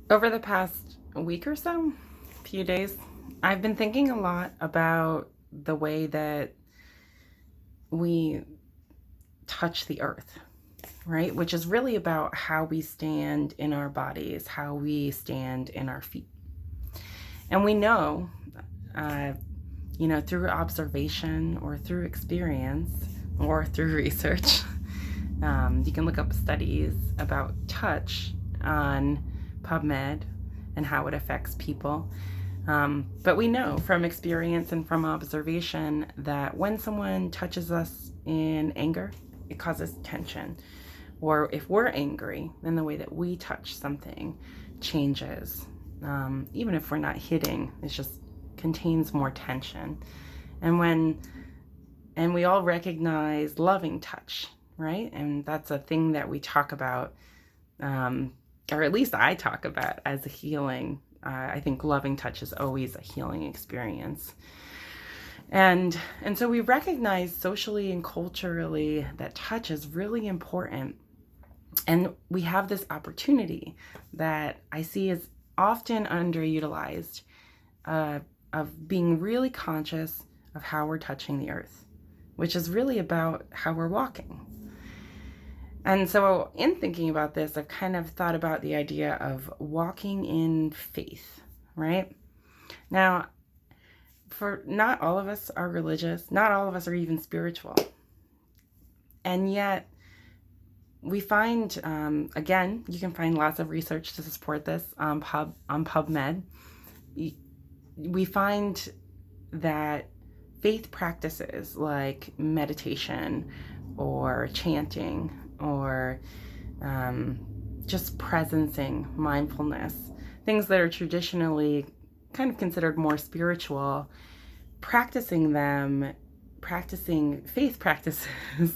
Over the past week or so, few days, I've been thinking a lot about the way that we touch the earth, right? Which is really about how we stand in our bodies, how we stand in our feet. And we know, uh, through observation or through experience or through research, you can look up studies about touch on PubMed and how it affects people. But we know from experience and from observation that when someone touches us in anger, it causes tension. Or if we're angry, then the way that we touch something changes. Even if we're not hitting, it just contains more tension. And we all recognize loving touch, right? And that's a thing that we talk about, or at least I talk about as a healing. I think loving touch is always a healing experience. And so we recognize socially and culturally that touch is really important. And we have this opportunity that I see is often underutilized, of being really conscious of how we're touching the earth, which is really about how we're walking. And so in thinking about this, I've kind of thought about the idea of walking in faith, right? Now, for not all of us are religious, not all of us are even spiritual. And yet we find, again, you can find lots of research to support this on PubMed. We find that faith practices like meditation or chanting or just presencing, mindfulness, things that are traditionally kind of considered more spiritual, practicing faith practices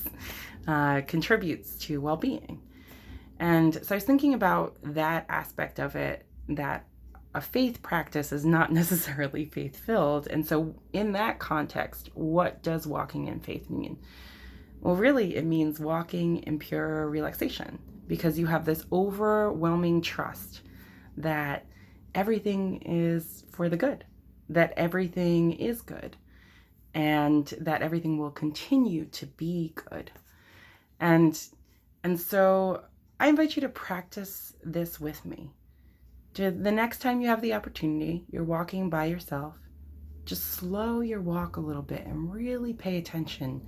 contributes to well-being. And so I was thinking about that aspect of it, that a faith practice is not necessarily faith-filled. And so in that context, what does walking in faith mean? Well, really, it means walking in pure relaxation, because you have this overwhelming trust that everything is for the good, that everything is good, and that everything will continue to be good. And so I invite you to practice this with me. The next time you have the opportunity, you're walking by yourself, just slow your walk a little bit and really pay attention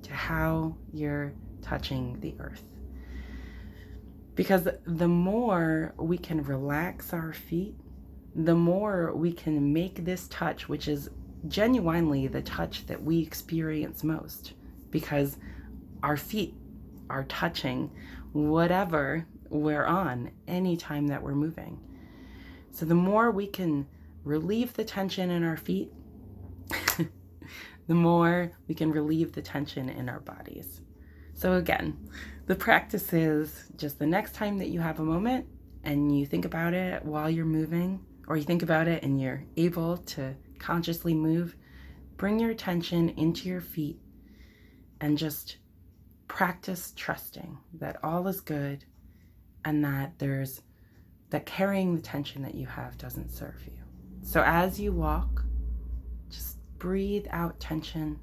to how you're touching the earth. Because the more we can relax our feet, the more we can make this touch, which is genuinely the touch that we experience most, because our feet are touching whatever we're on anytime that we're moving. So the more we can relieve the tension in our feet, the more we can relieve the tension in our bodies. So again, the practice is just the next time that you have a moment and you think about it while you're moving, or you think about it and you're able to consciously move, bring your attention into your feet and just practice trusting that all is good and that carrying the tension that you have doesn't serve you. So as you walk, just breathe out tension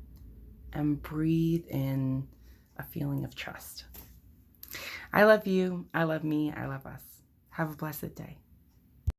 and breathe in a feeling of trust. I love you. I love me. I love us. Have a blessed day.